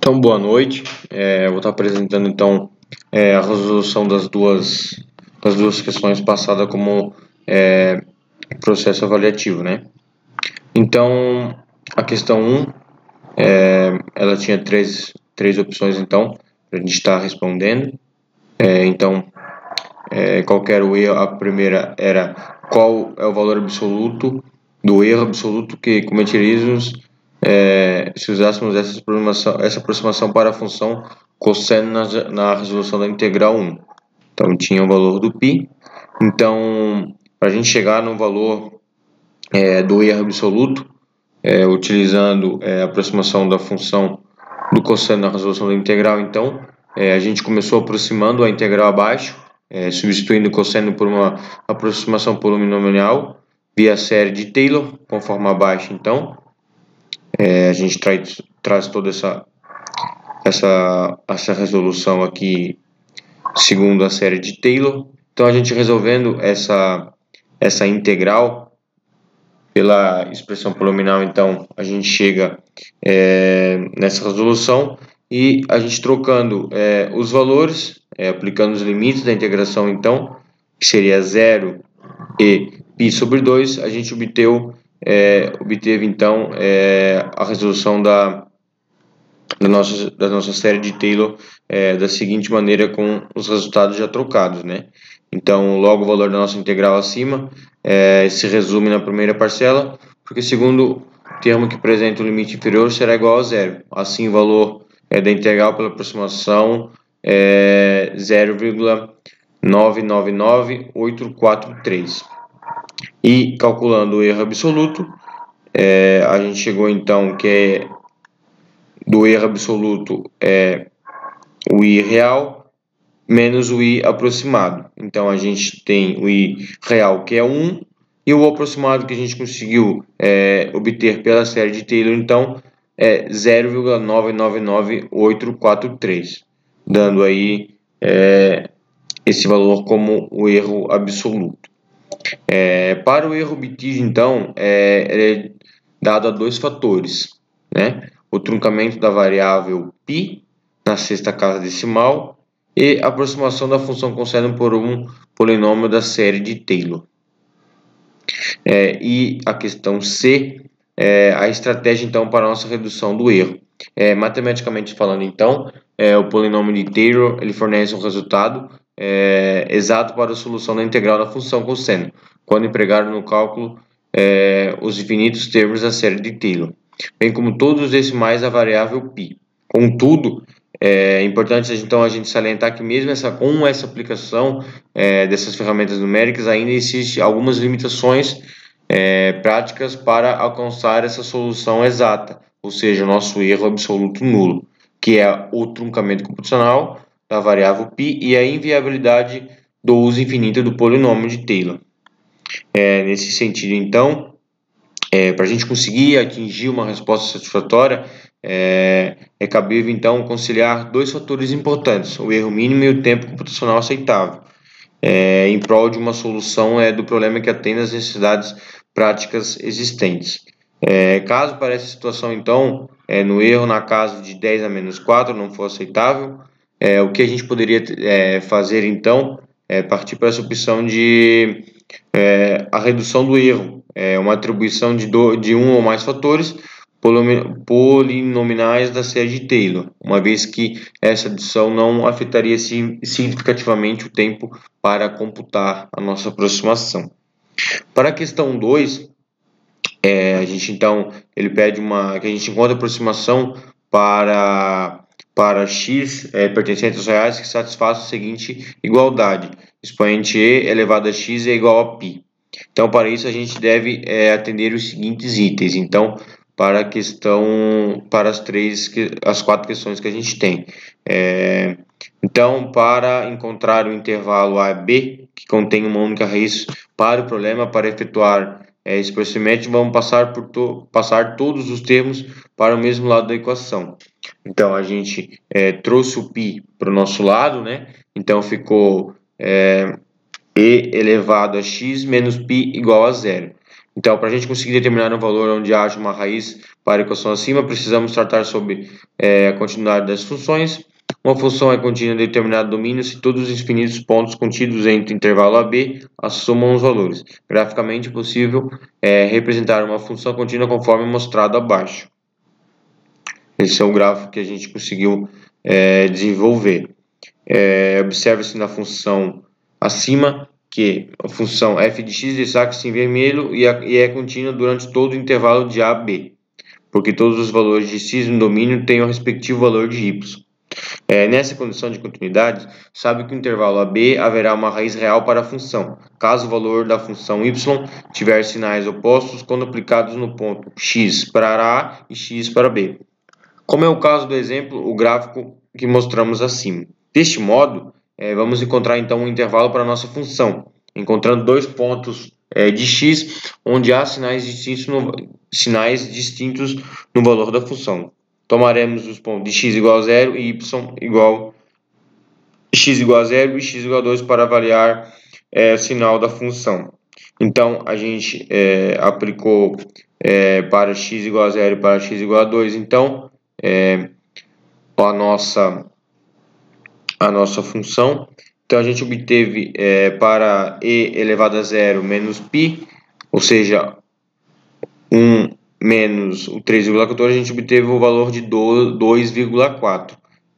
Então, boa noite. Eu vou estar apresentando então a resolução das duas questões passadas como processo avaliativo, né? Então, a questão 1, ela tinha três opções então para a gente estar respondendo. Qual que era o erro? A primeira era qual é o valor absoluto do erro absoluto que cometeríamos se usássemos essa aproximação para a função cosseno na resolução da integral 1. Então, tinha o valor do π. Então, para a gente chegar no valor do erro absoluto, utilizando a aproximação da função do cosseno na resolução da integral, então, a gente começou aproximando a integral abaixo, substituindo o cosseno por uma aproximação polinomial via série de Taylor, conforme abaixo, então. A gente traz toda essa resolução aqui segundo a série de Taylor. Então, a gente resolvendo essa integral pela expressão polinomial, então, a gente chega nessa resolução e a gente trocando os valores, aplicando os limites da integração, então, que seria 0 e π sobre 2, a gente obteve então a resolução da nossa série de Taylor da seguinte maneira, com os resultados já trocados, né? Então, logo o valor da nossa integral acima se resume na primeira parcela, porque segundo termo que apresenta o limite inferior será igual a zero. Assim, o valor da integral pela aproximação é 0,999843. E calculando o erro absoluto, a gente chegou então que do erro absoluto o i real menos o i aproximado. Então, a gente tem o i real, que é 1, e o aproximado que a gente conseguiu obter pela série de Taylor, então, é 0,999843, dando aí esse valor como o erro absoluto. Para o erro obtido, então, ele é dado a dois fatores, né? O truncamento da variável π na sexta casa decimal e a aproximação da função cosseno por um polinômio da série de Taylor. E a questão C, a estratégia, então, para a nossa redução do erro. Matematicamente falando, então, o polinômio de Taylor ele fornece um resultado exato para a solução da integral da função cosseno, quando empregado no cálculo os infinitos termos da série de Taylor, bem como todos os decimais da variável π. Contudo, é importante então a gente salientar que mesmo com essa aplicação dessas ferramentas numéricas ainda existem algumas limitações práticas para alcançar essa solução exata, ou seja, o nosso erro absoluto nulo, que é o truncamento computacional da variável π e a inviabilidade do uso infinito do polinômio de Taylor. Nesse sentido, então, para a gente conseguir atingir uma resposta satisfatória, é cabível, então, conciliar dois fatores importantes, o erro mínimo e o tempo computacional aceitável, em prol de uma solução do problema que atenda às necessidades práticas existentes. Caso para essa situação, então, no erro na casa de 10 a menos 4 não for aceitável, o que a gente poderia fazer, então, é partir para essa opção de a redução do erro, uma atribuição de um ou mais fatores polinomiais da série de Taylor, uma vez que essa adição não afetaria significativamente o tempo para computar a nossa aproximação. Para a questão 2, a gente então ele pede que a gente encontre a aproximação para x pertencente aos reais que satisfaça a seguinte igualdade: expoente e elevado a x é igual a π. Então, para isso a gente deve atender os seguintes itens. Então, para as quatro questões que a gente tem. Então, para encontrar o intervalo a b, que contém uma única raiz para o problema, para efetuar esse procedimento, vamos passar todos os termos para o mesmo lado da equação. Então, a gente trouxe o π para o nosso lado, né? Então, ficou e elevado a x menos π igual a zero. Então, para a gente conseguir determinar um valor onde haja uma raiz para a equação acima, precisamos tratar sobre a continuidade das funções. Uma função é contínua em determinado domínio se todos os infinitos pontos contidos entre o intervalo AB assomam os valores. Graficamente, é possível representar uma função contínua conforme mostrado abaixo. Esse é o gráfico que a gente conseguiu desenvolver. Observa-se na função acima que a função f de x destaca-se em vermelho e é contínua durante todo o intervalo de a a b, porque todos os valores de x no domínio têm o respectivo valor de y. Nessa condição de continuidade, sabe que no intervalo AB haverá uma raiz real para a função, caso o valor da função y tiver sinais opostos quando aplicados no ponto x para A e x para B. Como é o caso do exemplo, o gráfico que mostramos acima. Deste modo, vamos encontrar então um intervalo para a nossa função, encontrando dois pontos de x, onde há sinais distintos no valor da função. Tomaremos os pontos de x igual a 0 e y igual x igual a 0 e x igual a 2 para avaliar o sinal da função. Então, a gente aplicou para x igual a 0 e para x igual a 2, então, a nossa função. Então, a gente obteve para e elevado a 0 menos π, ou seja, 1 menos o 3,14, a gente obteve o valor de 2,4.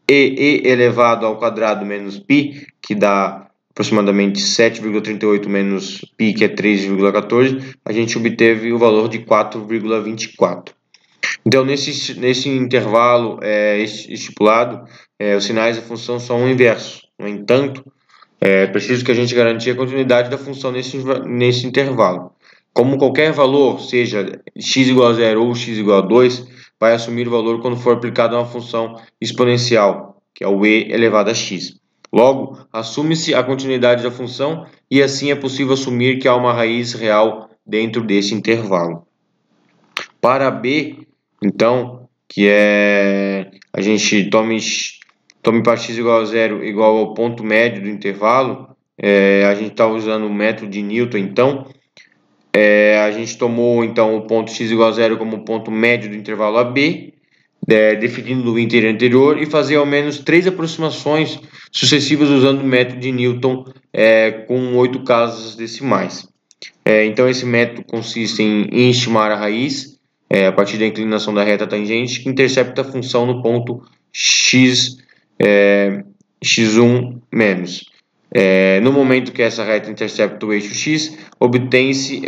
E elevado ao quadrado menos π, que dá aproximadamente 7,38 menos π, que é 3,14, a gente obteve o valor de 4,24. Então, nesse intervalo estipulado, os sinais da função são inversos. No entanto, é preciso que a gente garantia a continuidade da função nesse intervalo. Como qualquer valor, seja x igual a 0 ou x igual a 2, vai assumir o valor quando for aplicado a uma função exponencial, que é o e elevado a x. Logo, assume-se a continuidade da função e assim é possível assumir que há uma raiz real dentro desse intervalo. Para b, então, que a gente tome para x igual a 0 igual ao ponto médio do intervalo, a gente está usando o método de Newton, então, a gente tomou então o ponto x igual a 0 como ponto médio do intervalo AB, definindo o ínter anterior, e fazer ao menos 3 aproximações sucessivas usando o método de Newton com 8 casas decimais. Então esse método consiste em estimar a raiz a partir da inclinação da reta tangente que intercepta a função no ponto x1 menos. No momento que essa reta intercepta o eixo x, obtém-se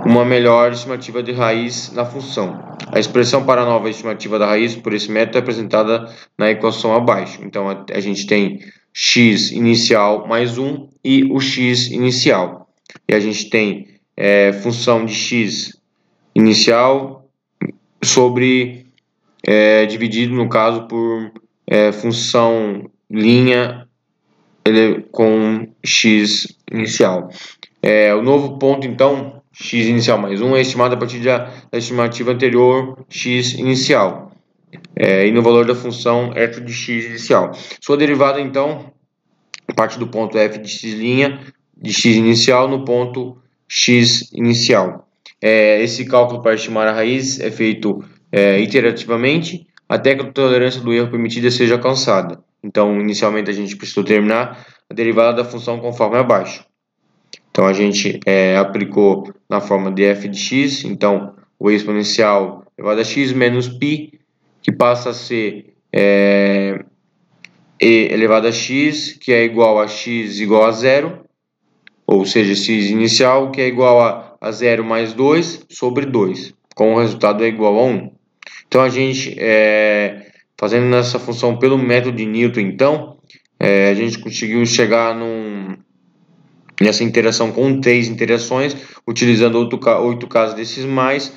uma melhor estimativa de raiz na função. A expressão para a nova estimativa da raiz por esse método é apresentada na equação abaixo. Então, a gente tem x inicial mais 1 e o x inicial. E a gente tem função de x inicial sobre dividido, no caso, por função linha com x inicial. O novo ponto, então, x inicial mais 1 é estimado a partir da estimativa anterior x inicial, e no valor da função f de x inicial. Sua derivada, então, parte do ponto f de x' de x inicial no ponto x inicial. Esse cálculo para estimar a raiz é feito iterativamente até que a tolerância do erro permitida seja alcançada. Então, inicialmente a gente precisou terminar a derivada da função conforme abaixo. Então, a gente aplicou na forma de f de x, então, o exponencial elevado a x menos π, que passa a ser e elevado a x, que é igual a x igual a 0, ou seja, x inicial, que é igual a 0 mais 2 sobre 2, com o resultado é igual a 1. Então, a gente, fazendo nessa função pelo método de Newton, então, a gente conseguiu chegar nessa interação com 3 interações, utilizando 8 casas decimais,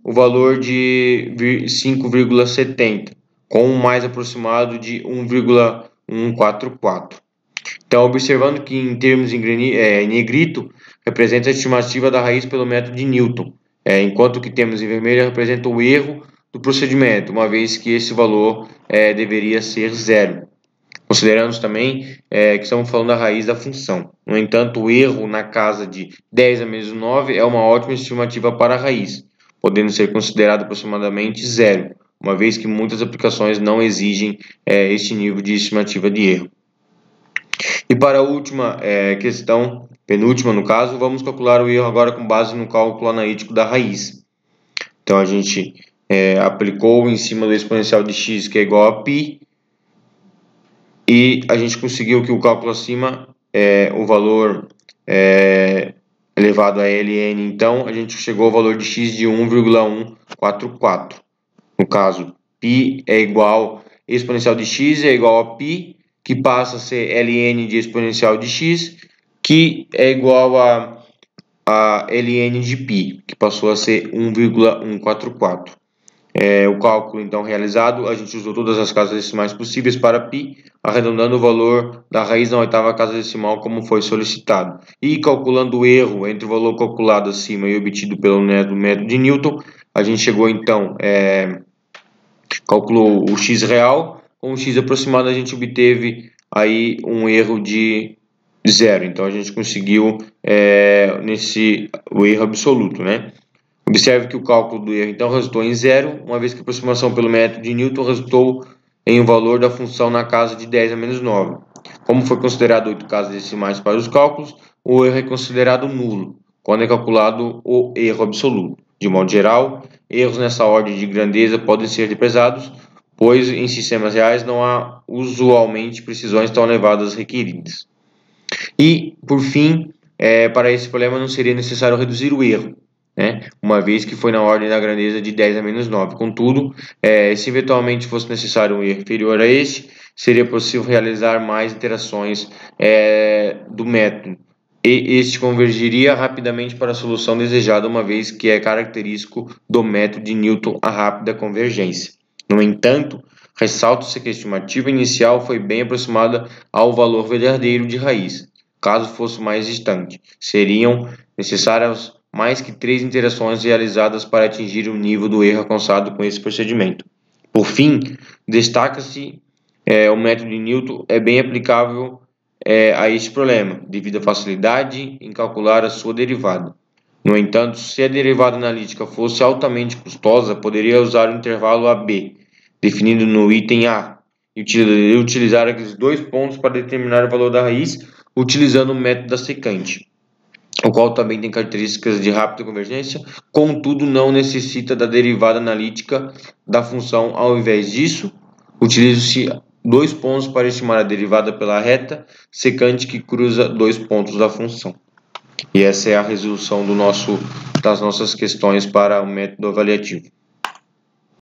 o valor de 5,70, com um mais aproximado de 1,144. Então, observando que em termos em negrito, representa a estimativa da raiz pelo método de Newton, enquanto que temos em vermelho representa o erro do procedimento, uma vez que esse valor deveria ser 0. Consideramos também que estamos falando da raiz da função. No entanto, o erro na casa de 10 a menos 9 é uma ótima estimativa para a raiz, podendo ser considerado aproximadamente zero, uma vez que muitas aplicações não exigem este nível de estimativa de erro. E para a última questão, penúltima no caso, vamos calcular o erro agora com base no cálculo analítico da raiz. Então a gente aplicou em cima do exponencial de x, que é igual a π, e a gente conseguiu que o cálculo acima, o valor elevado a ln, então a gente chegou ao valor de x de 1,144. No caso, π é igual, exponencial de x é igual a π, que passa a ser ln de exponencial de x, que é igual a ln de π, que passou a ser 1,144. O cálculo então realizado, a gente usou todas as casas decimais possíveis para π, arredondando o valor da raiz na oitava casa decimal como foi solicitado. E calculando o erro entre o valor calculado acima e obtido pelo método de Newton, a gente chegou então, calculou o x real, com o x aproximado a gente obteve aí um erro de zero. Então a gente conseguiu o erro absoluto, né? Observe que o cálculo do erro então resultou em zero, uma vez que a aproximação pelo método de Newton resultou em um valor da função na casa de 10 a menos 9. Como foi considerado 8 casas decimais para os cálculos, o erro é considerado nulo, quando é calculado o erro absoluto. De modo geral, erros nessa ordem de grandeza podem ser represados, pois em sistemas reais não há usualmente precisões tão elevadas requeridas. E, por fim, para esse problema não seria necessário reduzir o erro, né? Uma vez que foi na ordem da grandeza de 10 a menos 9. Contudo, se eventualmente fosse necessário um erro inferior a este, seria possível realizar mais iterações do método, e este convergiria rapidamente para a solução desejada, uma vez que é característico do método de Newton a rápida convergência. No entanto, ressalto-se que a estimativa inicial foi bem aproximada ao valor verdadeiro de raiz. Caso fosse mais distante, seriam necessárias mais que 3 interações realizadas para atingir o nível do erro alcançado com esse procedimento. Por fim, destaca-se o método de Newton é bem aplicável a este problema, devido à facilidade em calcular a sua derivada. No entanto, se a derivada analítica fosse altamente custosa, poderia usar o intervalo AB, definido no item A, e utilizar aqueles 2 pontos para determinar o valor da raiz, utilizando o método da secante, o qual também tem características de rápida convergência, contudo não necessita da derivada analítica da função. Ao invés disso, utiliza-se 2 pontos para estimar a derivada pela reta secante que cruza 2 pontos da função. E essa é a resolução das nossas questões para o método avaliativo.